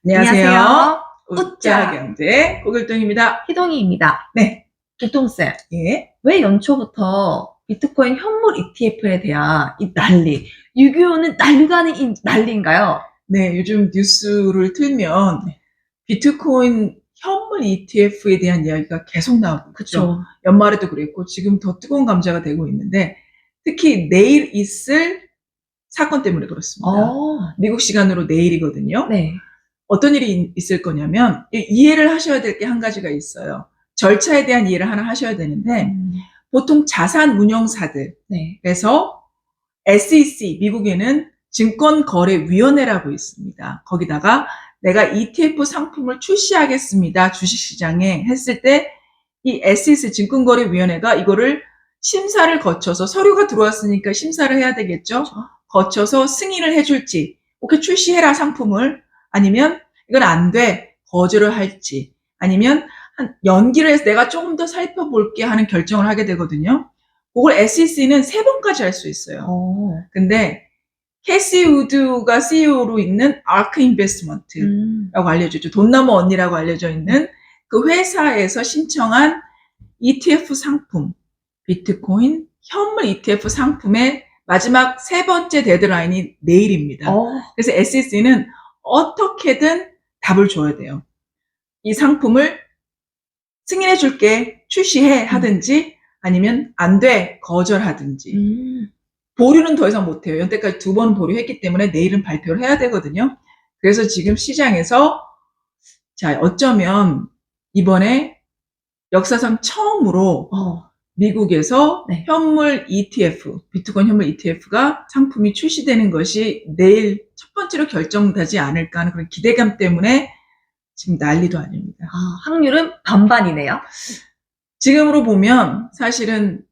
안녕하세요. 웃자. 웃자경제 고길동입니다. 희동이입니다. 네. 길동쌤, 예. 왜 연초부터 비트코인 현물 ETF에 대한 이 난리, 6.25는 난리가 아닌 이 난리인가요? 네, 요즘 뉴스를 틀면 비트코인 현물 ETF에 대한 이야기가 계속 나오고 있죠. 그쵸. 연말에도 그랬고 지금 더 뜨거운 감자가 되고 있는데 특히 내일 있을 사건 때문에 그렇습니다. 미국 시간으로 내일이거든요. 네. 어떤 일이 있을 거냐면 이해를 하셔야 될 게 한 가지가 있어요. 절차에 대한 이해를 하나 하셔야 되는데 보통 자산 운용사들에서 네. SEC, 미국에는 증권거래위원회라고 있습니다. 거기다가 내가 ETF 상품을 출시하겠습니다. 주식시장에 했을 때 이 SEC 증권거래위원회가 이거를 심사를 거쳐서 서류가 들어왔으니까 심사를 해야 되겠죠. 거쳐서 승인을 해줄지, 오케이 출시해라 상품을, 아니면 이건 안 돼, 거절을 할지, 아니면 연기를 해서 내가 조금 더 살펴볼게 하는 결정을 하게 되거든요. 그걸 SEC는 3번까지 할 수 있어요. 근데 캐시 우드가 CEO로 있는 아크 인베스트먼트라고 알려져 있죠. 돈나무 언니라고 알려져 있는 그 회사에서 신청한 ETF 상품, 비트코인 현물 ETF 상품의 마지막 3번째 데드라인이 내일입니다. 그래서 SEC는 어떻게든 답을 줘야 돼요. 이 상품을 승인해 줄게, 출시해 하든지 아니면 안 돼, 거절하든지. 보류는 더 이상 못해요. 연때까지 2번 보류했기 때문에 내일은 발표를 해야 되거든요. 그래서 지금 시장에서 자 어쩌면 이번에 역사상 처음으로 미국에서 네. 현물 ETF, 비트코인 현물 ETF가 상품이 출시되는 것이 내일 첫 번째로 결정되지 않을까 하는 그런 기대감 때문에 지금 난리도 아닙니다. 확률은 반반이네요. 지금으로 보면 사실은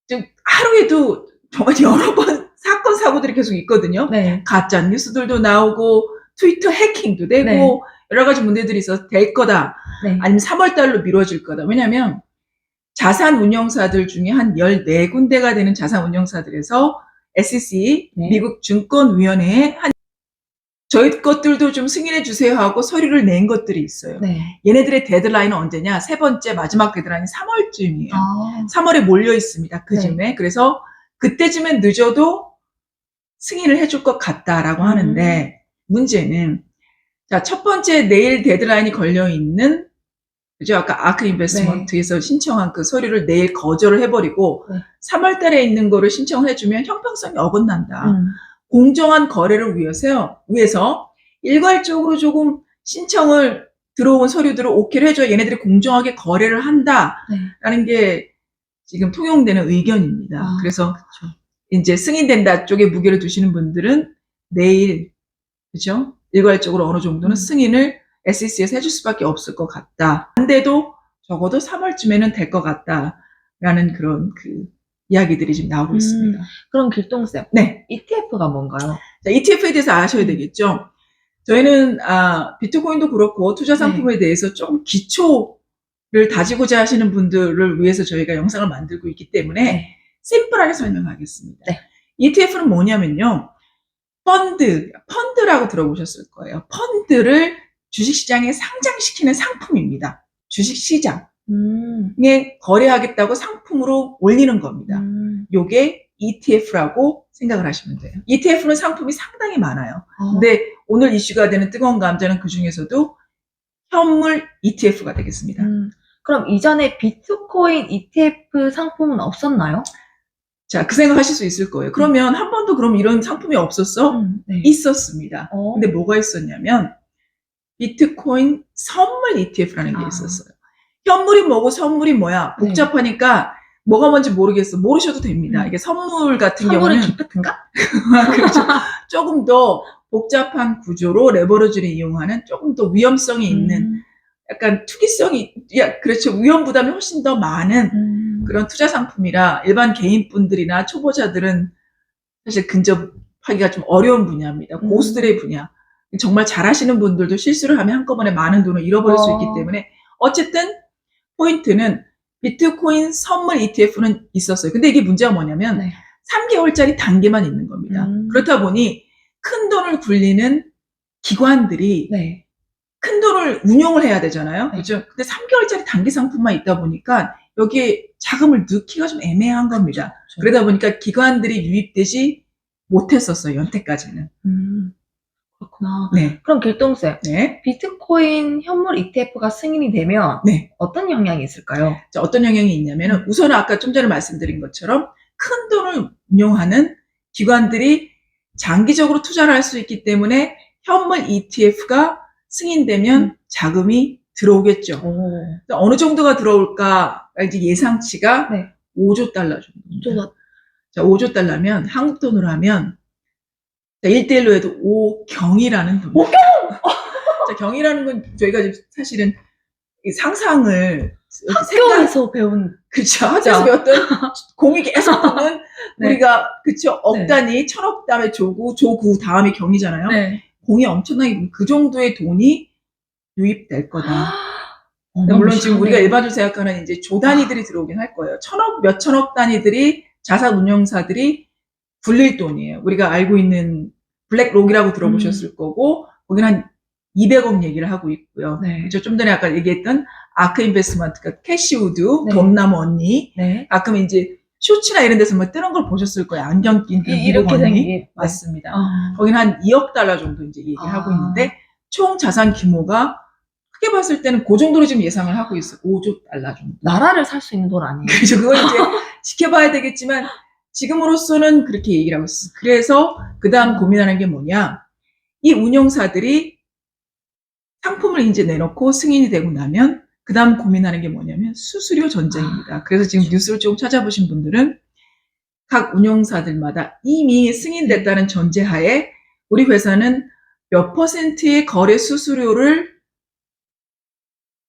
지금 하루에도 정말 여러 번 사건, 사고들이 계속 있거든요. 네. 가짜 뉴스들도 나오고 트위터 해킹도 되고 네. 여러 가지 문제들이 있어서 될 거다. 네. 아니면 3월 달로 미뤄질 거다. 왜냐하면 자산 운용사들 중에 한 14군데가 되는 자산 운용사들에서 SEC, 네. 미국 증권위원회에 저희 것들도 좀 승인해 주세요 하고 서류를 낸 것들이 있어요. 네. 얘네들의 데드라인은 언제냐? 3번째 마지막 데드라인이 3월쯤이에요. 3월에 몰려 있습니다. 그쯤에. 그래서 그때쯤엔 늦어도 승인을 해줄 것 같다라고 하는데 문제는 자, 첫 번째 내일 데드라인이 걸려 있는 그죠? 아까 아크 인베스트먼트에서 신청한 그 서류를 내일 거절을 해버리고 3월 달에 있는 거를 신청해주면 형평성이 어긋난다. 공정한 거래를 위해서 일괄적으로 조금 신청을 들어온 서류들을 오케이를 해줘야 얘네들이 공정하게 거래를 한다라는 게 지금 통용되는 의견입니다. 그래서 그쵸. 이제 승인된다 쪽에 무게를 두시는 분들은 내일 그죠? 일괄적으로 어느 정도는 승인을 SEC에서 해줄 수밖에 없을 것 같다. 근데도 적어도 3월쯤에는 될 것 같다라는 그런 그 이야기들이 지금 나오고 있습니다. 그럼 길동쌤, 네. ETF가 뭔가요? 자, ETF에 대해서 아셔야 되겠죠. 저희는 비트코인도 그렇고 투자 상품에 대해서 좀 기초를 다지고자 하시는 분들을 위해서 저희가 영상을 만들고 있기 때문에 심플하게 설명하겠습니다. ETF는 뭐냐면요. 펀드라고 들어보셨을 거예요. 펀드를 주식시장에 상장시키는 상품입니다. 주식시장에 거래하겠다고 상품으로 올리는 겁니다. 요게 ETF라고 생각을 하시면 돼요. ETF는 상품이 상당히 많아요. 근데 오늘 이슈가 되는 뜨거운 감자는 그 중에서도 현물 ETF가 되겠습니다. 그럼 이전에 비트코인 ETF 상품은 없었나요? 자, 그 생각하실 수 있을 거예요. 그러면 한 번도 그럼 이런 상품이 없었어? 있었습니다. 근데 뭐가 있었냐면 비트코인 선물 ETF라는 게 있었어요. 현물이 뭐고 선물이 뭐야? 복잡하니까 뭐가 뭔지 모르겠어. 모르셔도 됩니다. 이게 선물 같은 경우는 선물은 기프트인가? 그렇죠. 조금 더 복잡한 구조로 레버리지를 이용하는 조금 더 위험성이 있는 약간 투기성이 그렇죠. 위험 부담이 훨씬 더 많은 그런 투자 상품이라 일반 개인분들이나 초보자들은 사실 근접하기가 좀 어려운 분야입니다. 고수들의 분야. 정말 잘하시는 분들도 실수를 하면 한꺼번에 많은 돈을 잃어버릴 수 있기 때문에 어쨌든 포인트는 비트코인 선물 ETF는 있었어요. 근데 이게 문제가 뭐냐면 3개월짜리 단계만 있는 겁니다. 그렇다 보니 큰 돈을 굴리는 기관들이 큰 돈을 운용을 해야 되잖아요. 네. 그죠? 근데 3개월짜리 단기 상품만 있다 보니까 여기에 자금을 넣기가 좀 애매한 겁니다. 그렇죠. 그러다 보니까 기관들이 유입되지 못했었어요, 연태까지는. 그렇구나. 네. 그럼 길동쌤, 네. 비트코인 현물 ETF가 승인이 되면 네. 어떤 영향이 있을까요? 자, 어떤 영향이 있냐면은 우선 아까 좀 전에 말씀드린 것처럼 큰 돈을 운용하는 기관들이 장기적으로 투자를 할 수 있기 때문에 현물 ETF가 승인되면 자금이 들어오겠죠. 오, 어느 정도가 들어올까 이제 예상치가 네. 5조 달러 정도입니다. 좀 자, 5조 달러면 한국 돈으로 하면 1대1로 해도 5경이라는 돈. 5경! 자, 경이라는 건 저희가 지금 사실은 이 상상을 학교에서 배운 그렇죠. 학교에서 배웠던 공이 계속 보면 네. 우리가 그렇죠. 억 네. 단위, 천억 다음에 조구 다음에 경이잖아요. 네. 공이 엄청나게 그 정도의 돈이 유입될 거다. 어마무시하네. 물론 지금 우리가 일반적으로 생각하는 이제 조 단위들이 들어오긴 할 거예요. 천억, 몇천억 단위들이 자산 운용사들이 굴릴 돈이에요. 우리가 알고 있는 블랙록이라고 들어보셨을 거고, 거기는 한 200억 얘기를 하고 있고요. 네. 그렇죠. 좀 전에 아까 얘기했던 아크 인베스트먼트가 캐시우드, 네. 돈나무 언니, 네. 가끔 이제 쇼츠나 이런 데서 뭐 뜨는 걸 보셨을 거예요. 안경 낀 그 미국 이렇게 언니. 생긴 맞습니다. 아. 거기는 한 2억 달러 정도 이제 얘기를 하고 있는데, 총 자산 규모가 크게 봤을 때는 그 정도로 지금 예상을 하고 있어요. 5조 달러 정도. 나라를 살 수 있는 돈 아니에요? 그래서 그걸 이제 지켜봐야 되겠지만, 지금으로서는 그렇게 얘기를 하고 있어요. 그래서 그 다음 고민하는 게 뭐냐. 이 운용사들이 상품을 이제 내놓고 승인이 되고 나면 그 다음 고민하는 게 뭐냐면 수수료 전쟁입니다. 그래서 지금 뉴스를 조금 찾아보신 분들은 각 운용사들마다 이미 승인됐다는 전제하에 우리 회사는 몇 %의 거래 수수료를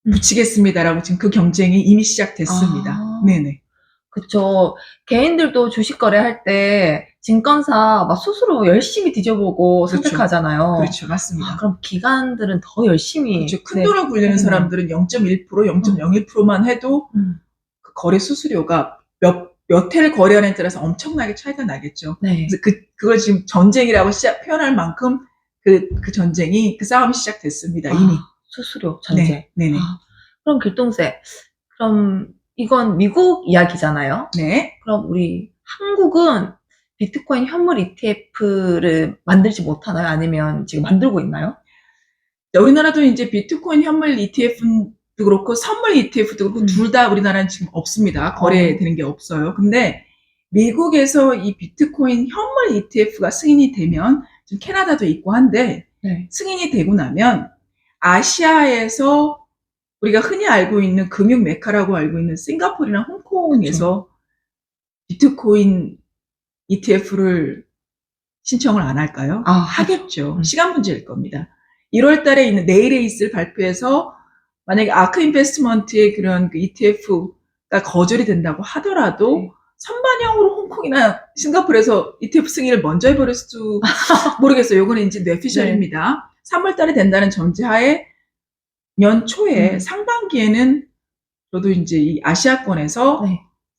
붙이겠습니다라고 지금 그 경쟁이 이미 시작됐습니다. 네네. 그쵸. 개인들도 주식 거래할 때 증권사 막 수수료 열심히 뒤져보고 그렇죠. 선택하잖아요. 그렇죠. 맞습니다. 그럼 기관들은 더 열심히. 그렇죠. 큰 돈을 굴리는 사람들은 0.1%, 0.01%만 해도 그 거래 수수료가 몇 회를 거래하느냐에 따라서 엄청나게 차이가 나겠죠. 네. 그래서 그걸 지금 전쟁이라고 표현할 만큼 그 전쟁이, 그 싸움이 시작됐습니다. 이미. 수수료 전쟁. 네, 네네. 그럼 길동생, 그럼 이건 미국 이야기잖아요. 네. 그럼 우리 한국은 비트코인 현물 ETF를 만들지 못하나요? 아니면 지금 만들고 있나요? 우리나라도 이제 비트코인 현물 ETF도 그렇고 선물 ETF도 그렇고 둘 다 우리나라는 지금 없습니다. 거래되는 게 없어요. 근데 미국에서 이 비트코인 현물 ETF가 승인이 되면 지금 캐나다도 있고 한데 네. 승인이 되고 나면 아시아에서 우리가 흔히 알고 있는 금융 메카라고 알고 있는 싱가포르나 홍콩에서 비트코인 ETF를 신청을 안 할까요? 하겠죠. 시간 문제일 겁니다. 1월 달에 있는 내일에 있을 발표에서 만약에 아크 인베스트먼트의 그런 그 ETF가 거절이 된다고 하더라도 선반영으로 홍콩이나 싱가포르에서 ETF 승인을 먼저 해버릴 수도 모르겠어요. 요거는 이제 뇌피셜입니다. 3월 달에 된다는 전제하에 연초에 상반기에는 저도 이제 이 아시아권에서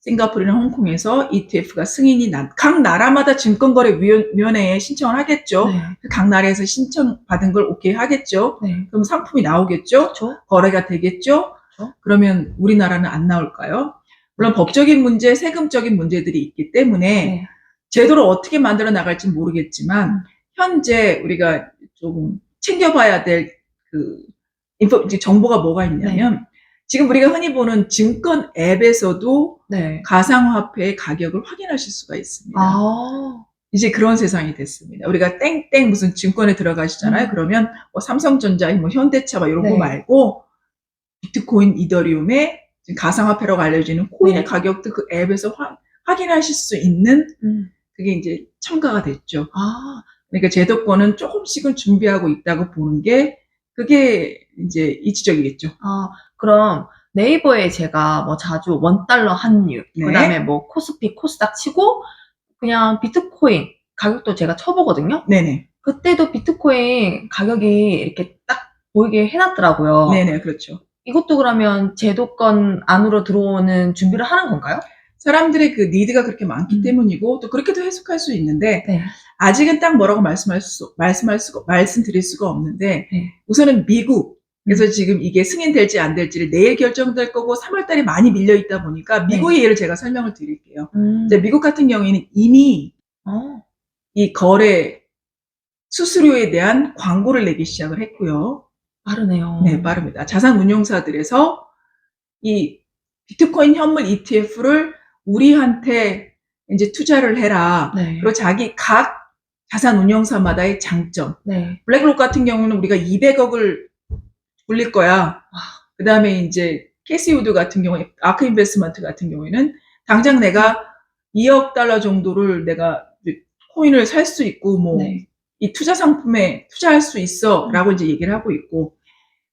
싱가포르나 홍콩에서 ETF가 승인이 각 나라마다 증권거래위원회에 신청을 하겠죠. 각 나라에서 신청받은 걸 오케이 하겠죠. 그럼 상품이 나오겠죠. 거래가 되겠죠. 그러면 우리나라는 안 나올까요? 물론 법적인 문제, 세금적인 문제들이 있기 때문에 제도를 어떻게 만들어 나갈지 모르겠지만 현재 우리가 조금 챙겨봐야 될 정보가 뭐가 있냐면 지금 우리가 흔히 보는 증권 앱에서도 가상화폐의 가격을 확인하실 수가 있습니다. 이제 그런 세상이 됐습니다. 우리가 땡땡 무슨 증권에 들어가시잖아요. 그러면 뭐 삼성전자, 뭐 현대차 막 이런 거 말고 비트코인, 이더리움의 가상화폐라고 알려지는 코인의 가격도 그 앱에서 확인하실 수 있는 그게 이제 첨가가 됐죠. 그러니까 제도권은 조금씩은 준비하고 있다고 보는 게 그게 이제 이치적이겠죠. 그럼 네이버에 제가 뭐 자주 $1 환율, 그다음에 뭐 코스피, 코스닥 치고 그냥 비트코인 가격도 제가 쳐보거든요. 네네. 그때도 비트코인 가격이 이렇게 딱 보이게 해놨더라고요. 네네, 그렇죠. 이것도 그러면 제도권 안으로 들어오는 준비를 하는 건가요? 사람들의 그 니드가 그렇게 많기 때문이고 또 그렇게도 해석할 수 있는데 아직은 딱 뭐라고 말씀드릴 수가 없는데 우선은 미국 그래서 지금 이게 승인될지 안 될지를 내일 결정될 거고 3월 달에 많이 밀려 있다 보니까 미국의 예를 제가 설명을 드릴게요. 이제 미국 같은 경우에는 이미 이 거래 수수료에 대한 광고를 내기 시작을 했고요. 빠르네요. 네, 빠릅니다. 자산운용사들에서 이 비트코인 현물 ETF를 우리한테 이제 투자를 해라. 네. 그리고 자기 각 자산운용사마다의 장점. 네. 블랙록 같은 경우는 우리가 200억을 굴릴 거야. 그 다음에 이제 캐시 우드 같은 경우에, 아크 인베스트먼트 같은 경우에는 당장 내가 2억 달러 정도를 내가 코인을 살 수 있고, 뭐, 네. 이 투자 상품에 투자할 수 있어. 라고 이제 얘기를 하고 있고,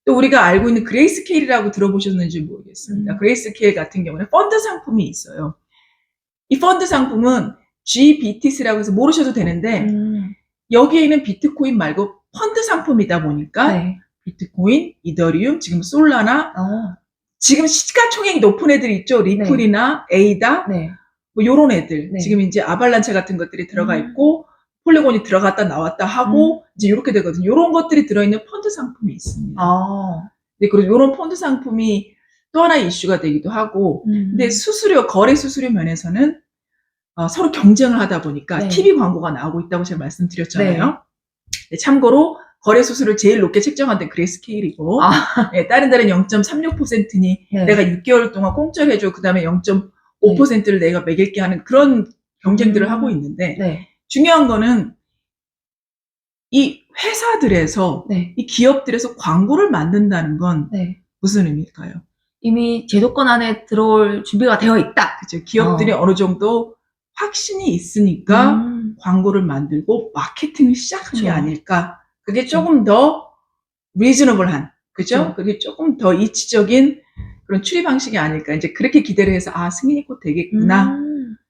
또 우리가 알고 있는 그레이스케일이라고 들어보셨는지 모르겠습니다. 그레이스케일 같은 경우는 펀드 상품이 있어요. 이 펀드 상품은 GBTC라고 해서 모르셔도 되는데, 여기에는 비트코인 말고 펀드 상품이다 보니까, 네. 비트코인, 이더리움, 지금 솔라나, 지금 시가총액이 높은 애들 있죠? 리플이나 에이다, 네. 뭐 요런 애들. 네. 지금 이제 아발란체 같은 것들이 들어가 있고, 폴리곤이 들어갔다 나왔다 하고, 이제 이렇게 되거든요. 요런 것들이 들어있는 펀드 상품이 있습니다. 네, 그리고 요런 펀드 상품이 또 하나의 이슈가 되기도 하고, 근데 수수료, 거래 수수료 면에서는 서로 경쟁을 하다 보니까 네. TV 광고가 나오고 있다고 제가 말씀드렸잖아요. 네, 참고로 거래 수수료를 제일 높게 책정한 데는 그레이스케일이고, 네, 다른 데는 0.36%니 네. 내가 6개월 동안 공짜로 해줘. 그 다음에 0.5%를 내가 매길게 하는 그런 경쟁들을 하고 있는데, 네. 중요한 거는 이 회사들에서, 네. 이 기업들에서 광고를 만든다는 건 네. 무슨 의미일까요? 이미 제도권 안에 들어올 준비가 되어 있다. 그죠? 기업들이 어느 정도 확신이 있으니까 광고를 만들고 마케팅을 시작한 게 그쵸. 아닐까. 그게 조금 더 리즈너블한, 그죠? 그쵸. 그게 조금 더 이치적인 그런 추리 방식이 아닐까. 이제 그렇게 기대를 해서, 승인이 곧 되겠구나.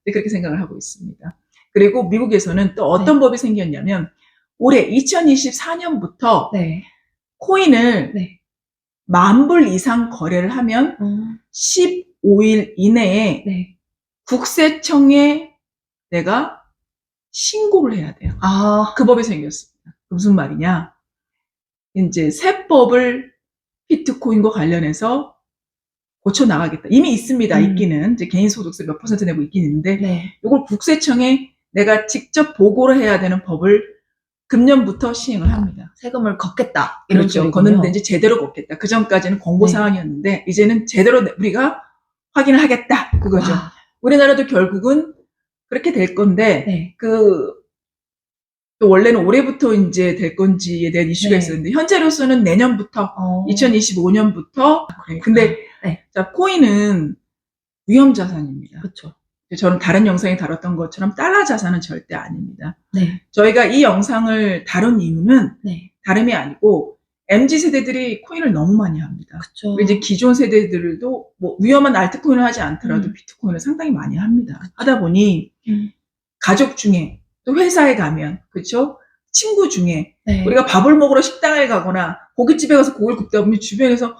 네, 그렇게 생각을 하고 있습니다. 그리고 미국에서는 또 어떤 법이 생겼냐면, 올해 2024년부터 네. 코인을 네. 10,000불 이상 거래를 하면 15일 이내에 네. 국세청에 내가 신고를 해야 돼요. 그 법이 생겼습니다. 무슨 말이냐? 이제 세법을 비트코인과 관련해서 고쳐 나가겠다. 이미 있습니다. 있기는. 이제 개인소득세 몇 % 내고 있긴 있는데, 네. 이걸 국세청에 내가 직접 보고를 해야 되는 법을 금년부터 시행을 합니다. 세금을 걷겠다. 이런 그렇죠. 소리군요. 걷는데 이제 제대로 걷겠다. 그 전까지는 공고 네. 사항이었는데, 이제는 제대로 우리가 확인을 하겠다. 그거죠. 와. 우리나라도 결국은 그렇게 될 건데, 네. 또 원래는 올해부터 이제 될 건지에 대한 이슈가 네. 있었는데, 현재로서는 내년부터, 2025년부터. 근데, 네. 자, 코인은 위험 자산입니다. 그렇죠. 저는 다른 영상에 다뤘던 것처럼 달러 자산은 절대 아닙니다. 네. 저희가 이 영상을 다룬 이유는 네. 다름이 아니고, MZ세대들이 코인을 너무 많이 합니다. 그렇죠. 그리고 이제 기존 세대들도 뭐 위험한 알트코인을 하지 않더라도 비트코인을 상당히 많이 합니다. 하다 보니 가족 중에 또 회사에 가면, 그렇죠? 친구 중에 네. 우리가 밥을 먹으러 식당에 가거나 고깃집에 가서 고기를 굽다 보면 주변에서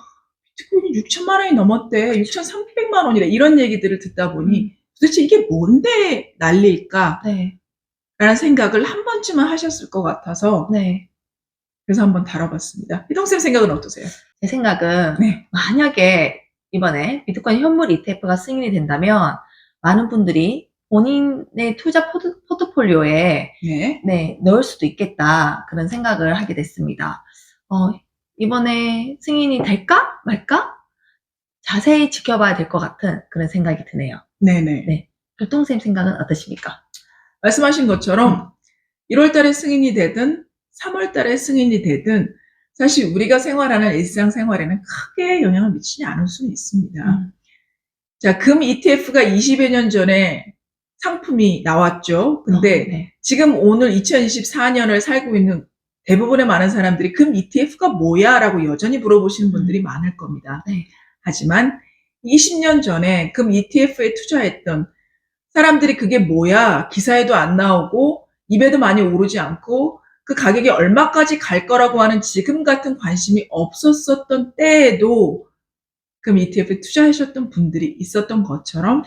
비트코인이 6천만 원이 넘었대, 6,300만 원이래, 이런 얘기들을 듣다 보니 도대체 이게 뭔데 난리일까? 네. 라는 생각을 한 번쯤은 하셨을 것 같아서 네. 그래서 한번 다뤄봤습니다. 희동쌤 생각은 어떠세요? 제 생각은 네. 만약에 이번에 비트코인 현물 ETF가 승인이 된다면 많은 분들이 본인의 투자 포트폴리오에 네. 넣을 수도 있겠다. 그런 생각을 하게 됐습니다. 이번에 승인이 될까 말까? 자세히 지켜봐야 될 것 같은 그런 생각이 드네요. 네네. 네. 별똥쌤 생각은 어떠십니까? 말씀하신 것처럼 1월 달에 승인이 되든 3월 달에 승인이 되든 사실 우리가 생활하는 일상생활에는 크게 영향을 미치지 않을 수는 있습니다. 자, 금 ETF가 20여 년 전에 상품이 나왔죠. 근데 네. 지금 오늘 2024년을 살고 있는 대부분의 많은 사람들이 금 ETF가 뭐야? 라고 여전히 물어보시는 분들이 많을 겁니다. 네. 하지만 20년 전에 금 ETF에 투자했던 사람들이 그게 뭐야? 기사에도 안 나오고 입에도 많이 오르지 않고 그 가격이 얼마까지 갈 거라고 하는 지금 같은 관심이 없었었던 때에도 금 ETF에 투자하셨던 분들이 있었던 것처럼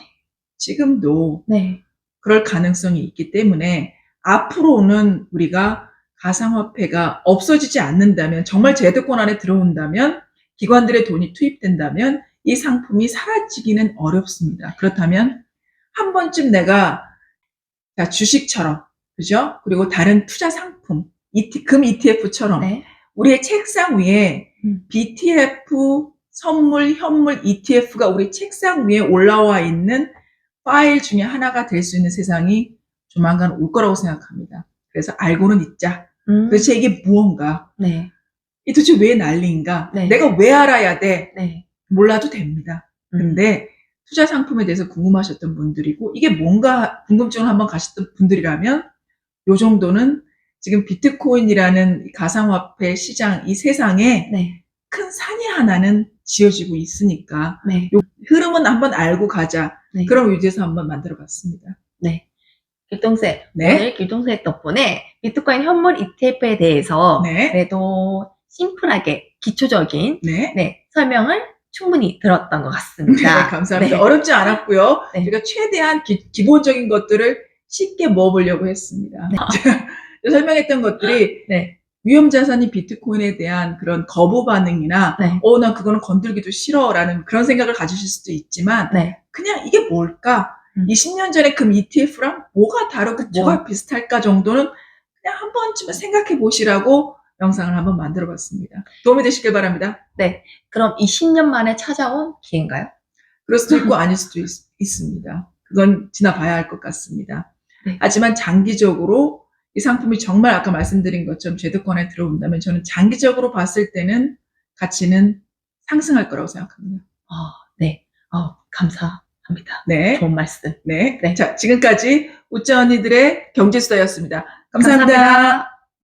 지금도 네. 그럴 가능성이 있기 때문에 앞으로는 우리가 가상화폐가 없어지지 않는다면, 정말 제도권 안에 들어온다면 기관들의 돈이 투입된다면 이 상품이 사라지기는 어렵습니다. 그렇다면 한 번쯤 내가 자, 주식처럼, 그죠? 그리고 다른 투자 상품, 금 ETF처럼 네. 우리의 책상 위에 BTF 선물, 현물 ETF가 우리 책상 위에 올라와 있는 파일 중에 하나가 될 수 있는 세상이 조만간 올 거라고 생각합니다. 그래서 알고는 있자. 도대체 이게 무언가? 네. 이 도대체 왜 난리인가? 네. 내가 왜 알아야 돼? 네. 몰라도 됩니다. 근데 투자 상품에 대해서 궁금하셨던 분들이고 이게 뭔가 궁금증을 한번 가셨던 분들이라면 요 정도는 지금 비트코인이라는 가상화폐 시장 이 세상에 네. 큰 산이 하나는 지어지고 있으니까 네. 요 흐름은 한번 알고 가자. 네. 그런 의지에서 한번 만들어 봤습니다. 네. 길동쌤, 네. 오늘 길동쌤 덕분에 비트코인 현물 ETF에 대해서 네. 그래도 심플하게 기초적인 네. 네, 설명을 충분히 들었던 것 네, 같습니다. 감사합니다. 네. 어렵지 않았고요. 네. 제가 최대한 기본적인 것들을 쉽게 모아보려고 했습니다. 제가 설명했던 것들이 네. 위험 자산이 비트코인에 대한 그런 거부 반응이나 네. 나 그거는 건들기도 싫어라는 그런 생각을 가지실 수도 있지만 네. 그냥 이게 뭘까? 20년 전에 금 ETF랑 뭐가 다르고 그쵸. 뭐가 비슷할까 정도는 그냥 한 번쯤은 생각해 보시라고 영상을 한번 만들어 봤습니다. 도움이 되시길 바랍니다. 네. 그럼 20년 만에 찾아온 기회인가요? 그럴 수도 있고 아닐 수도 있습니다. 그건 지나봐야 할 것 같습니다. 네. 하지만 장기적으로 이 상품이 정말 아까 말씀드린 것처럼 제도권에 들어온다면 저는 장기적으로 봤을 때는 가치는 상승할 거라고 생각합니다. 네. 감사합니다. 네. 좋은 말씀. 네. 네. 자, 지금까지 우짜 언니들의 경제수다였습니다. 감사합니다. 감사합니다.